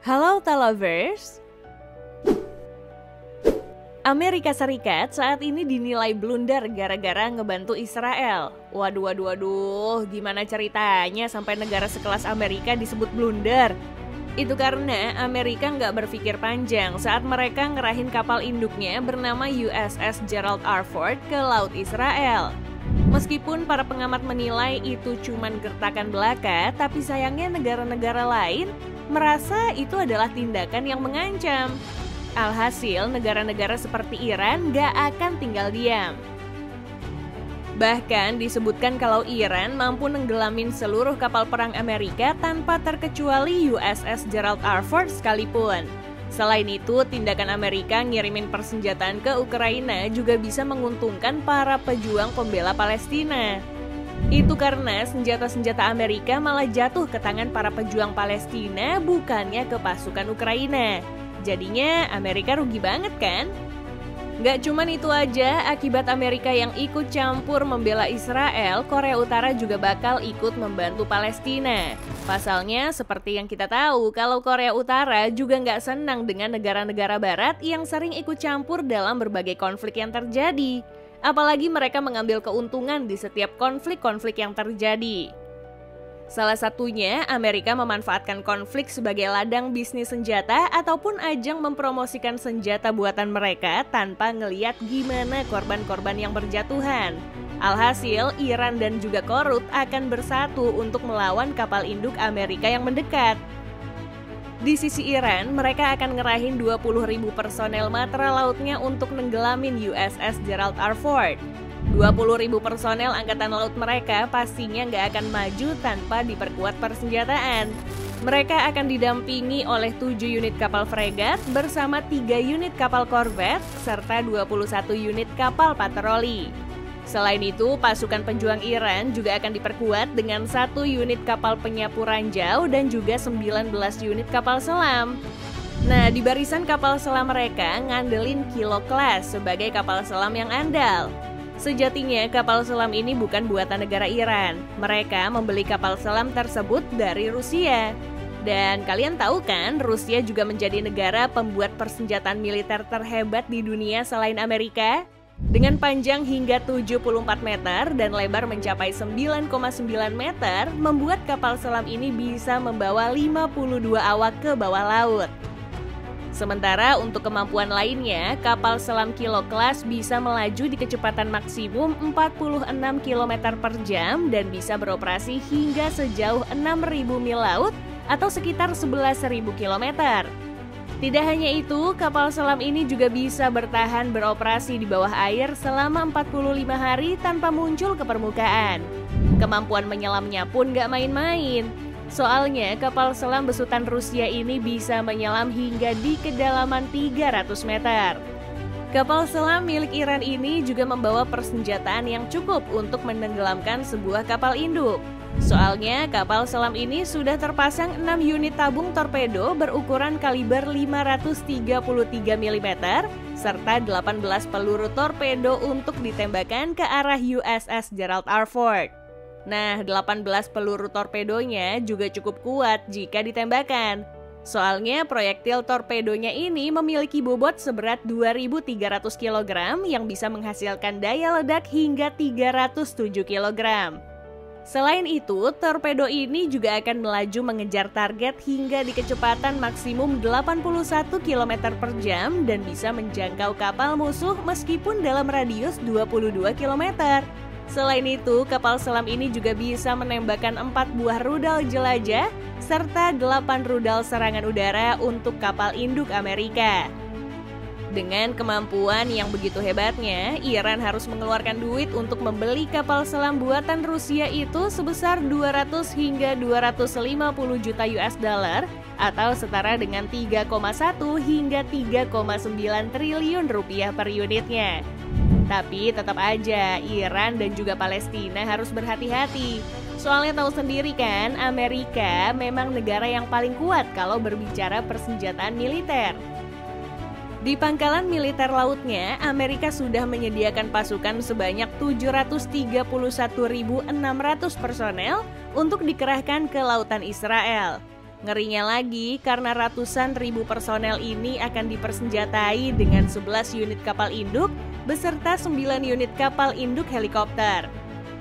Halo Talovers. Amerika Serikat saat ini dinilai blunder gara-gara ngebantu Israel. Waduh, gimana ceritanya sampai negara sekelas Amerika disebut blunder? Itu karena Amerika nggak berpikir panjang saat mereka ngerahin kapal induknya bernama USS Gerald R. Ford ke Laut Israel. Meskipun para pengamat menilai itu cuman gertakan belaka, tapi sayangnya negara-negara lain merasa itu adalah tindakan yang mengancam. Alhasil, negara-negara seperti Iran gak akan tinggal diam. Bahkan disebutkan kalau Iran mampu nenggelamin seluruh kapal perang Amerika tanpa terkecuali USS Gerald R. Ford sekalipun. Selain itu, tindakan Amerika ngirimin persenjataan ke Ukraina juga bisa menguntungkan para pejuang pembela Palestina. Itu karena senjata-senjata Amerika malah jatuh ke tangan para pejuang Palestina, bukannya ke pasukan Ukraina. Jadinya Amerika rugi banget kan? Gak cuman itu aja, akibat Amerika yang ikut campur membela Israel, Korea Utara juga bakal ikut membantu Palestina. Pasalnya seperti yang kita tahu, kalau Korea Utara juga gak senang dengan negara-negara barat yang sering ikut campur dalam berbagai konflik yang terjadi. Apalagi mereka mengambil keuntungan di setiap konflik-konflik yang terjadi. Salah satunya, Amerika memanfaatkan konflik sebagai ladang bisnis senjata ataupun ajang mempromosikan senjata buatan mereka tanpa ngeliat gimana korban-korban yang berjatuhan. Alhasil, Iran dan juga Korut akan bersatu untuk melawan kapal induk Amerika yang mendekat. Di sisi Iran, mereka akan ngerahin 20.000 personel matra lautnya untuk nenggelamin USS Gerald R. Ford. 20.000 personel angkatan laut mereka pastinya nggak akan maju tanpa diperkuat persenjataan. Mereka akan didampingi oleh 7 unit kapal fregat bersama 3 unit kapal korvet serta 21 unit kapal patroli. Selain itu, pasukan pejuang Iran juga akan diperkuat dengan 1 unit kapal penyapu ranjau dan juga 19 unit kapal selam. Nah, di barisan kapal selam mereka ngandelin Kilo Class sebagai kapal selam yang andal. Sejatinya kapal selam ini bukan buatan negara Iran. Mereka membeli kapal selam tersebut dari Rusia. Dan kalian tahu kan, Rusia juga menjadi negara pembuat persenjataan militer terhebat di dunia selain Amerika? Dengan panjang hingga 74 meter dan lebar mencapai 9,9 meter, membuat kapal selam ini bisa membawa 52 awak ke bawah laut. Sementara untuk kemampuan lainnya, kapal selam Kilo Class bisa melaju di kecepatan maksimum 46 km per jam dan bisa beroperasi hingga sejauh 6.000 mil laut atau sekitar 11.000 km. Tidak hanya itu, kapal selam ini juga bisa bertahan beroperasi di bawah air selama 45 hari tanpa muncul ke permukaan. Kemampuan menyelamnya pun gak main-main. Soalnya kapal selam besutan Rusia ini bisa menyelam hingga di kedalaman 300 meter. Kapal selam milik Iran ini juga membawa persenjataan yang cukup untuk menenggelamkan sebuah kapal induk. Soalnya kapal selam ini sudah terpasang 6 unit tabung torpedo berukuran kaliber 533 mm serta 18 peluru torpedo untuk ditembakkan ke arah USS Gerald R. Ford. Nah, 18 peluru torpedonya juga cukup kuat jika ditembakkan. Soalnya proyektil torpedonya ini memiliki bobot seberat 2.300 kg yang bisa menghasilkan daya ledak hingga 307 kg. Selain itu, torpedo ini juga akan melaju mengejar target hingga di kecepatan maksimum 81 km per jam dan bisa menjangkau kapal musuh meskipun dalam radius 22 km. Selain itu, kapal selam ini juga bisa menembakkan 4 buah rudal jelajah serta 8 rudal serangan udara untuk kapal induk Amerika. Dengan kemampuan yang begitu hebatnya, Iran harus mengeluarkan duit untuk membeli kapal selam buatan Rusia itu sebesar 200 hingga 250 juta US dollar atau setara dengan 3,1 hingga 3,9 triliun rupiah per unitnya. Tapi tetap aja Iran dan juga Palestina harus berhati-hati. Soalnya tahu sendiri kan, Amerika memang negara yang paling kuat kalau berbicara persenjataan militer. Di pangkalan militer lautnya, Amerika sudah menyediakan pasukan sebanyak 731.600 personel untuk dikerahkan ke lautan Israel. Ngerinya lagi karena ratusan ribu personel ini akan dipersenjatai dengan 11 unit kapal induk beserta 9 unit kapal induk helikopter.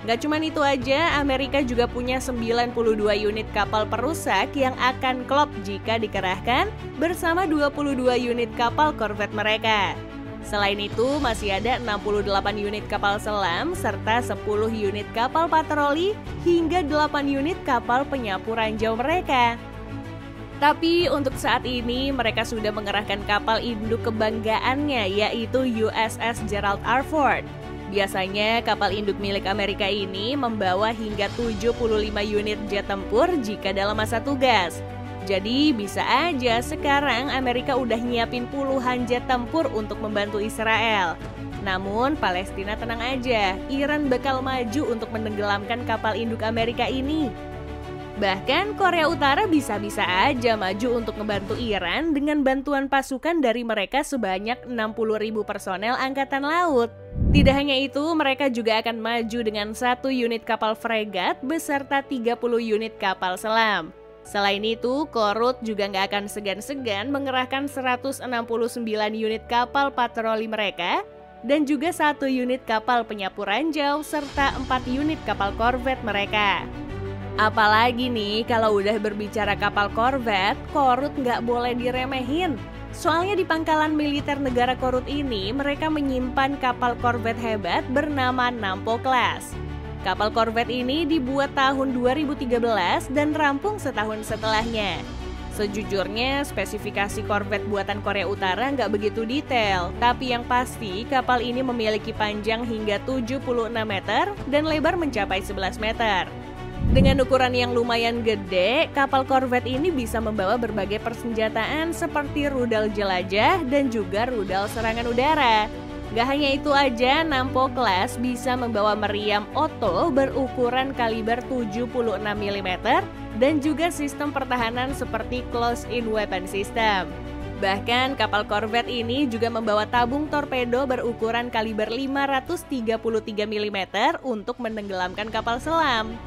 Gak cuma itu aja, Amerika juga punya 92 unit kapal perusak yang akan klop jika dikerahkan bersama 22 unit kapal korvet mereka. Selain itu, masih ada 68 unit kapal selam serta 10 unit kapal patroli hingga 8 unit kapal penyapu ranjau mereka. Tapi untuk saat ini mereka sudah mengerahkan kapal induk kebanggaannya yaitu USS Gerald R. Ford. Biasanya kapal induk milik Amerika ini membawa hingga 75 unit jet tempur jika dalam masa tugas. Jadi bisa aja sekarang Amerika udah nyiapin puluhan jet tempur untuk membantu Israel. Namun Palestina tenang aja, Iran bakal maju untuk menenggelamkan kapal induk Amerika ini. Bahkan Korea Utara bisa-bisa aja maju untuk membantu Iran dengan bantuan pasukan dari mereka sebanyak 60.000 personel angkatan laut. Tidak hanya itu, mereka juga akan maju dengan 1 unit kapal fregat beserta 30 unit kapal selam. Selain itu, Korut juga nggak akan segan-segan mengerahkan 169 unit kapal patroli mereka dan juga 1 unit kapal penyapu ranjau serta 4 unit kapal korvet mereka. Apalagi nih kalau udah berbicara kapal korvet, Korut nggak boleh diremehin. Soalnya di pangkalan militer negara Korut ini mereka menyimpan kapal korvet hebat bernama Nampo Class. Kapal korvet ini dibuat tahun 2013 dan rampung setahun setelahnya. Sejujurnya spesifikasi korvet buatan Korea Utara nggak begitu detail, tapi yang pasti kapal ini memiliki panjang hingga 76 meter dan lebar mencapai 11 meter. Dengan ukuran yang lumayan gede, kapal korvet ini bisa membawa berbagai persenjataan seperti rudal jelajah dan juga rudal serangan udara. Gak hanya itu aja, Nampo Class bisa membawa meriam Otto berukuran kaliber 76 mm dan juga sistem pertahanan seperti close-in weapon system. Bahkan kapal korvet ini juga membawa tabung torpedo berukuran kaliber 533 mm untuk menenggelamkan kapal selam.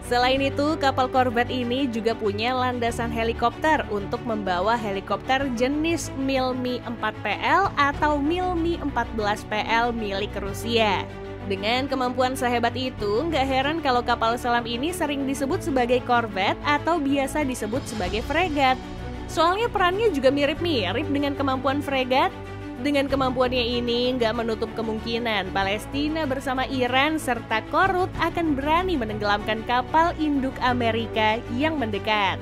Selain itu, kapal korvet ini juga punya landasan helikopter untuk membawa helikopter jenis Mil-Mi-4PL atau Mil-Mi-14PL milik Rusia. Dengan kemampuan sehebat itu, nggak heran kalau kapal selam ini sering disebut sebagai korvet atau biasa disebut sebagai fregat. Soalnya perannya juga mirip-mirip dengan kemampuan fregat. Dengan kemampuannya ini, nggak menutup kemungkinan Palestina bersama Iran serta Korut akan berani menenggelamkan kapal induk Amerika yang mendekat.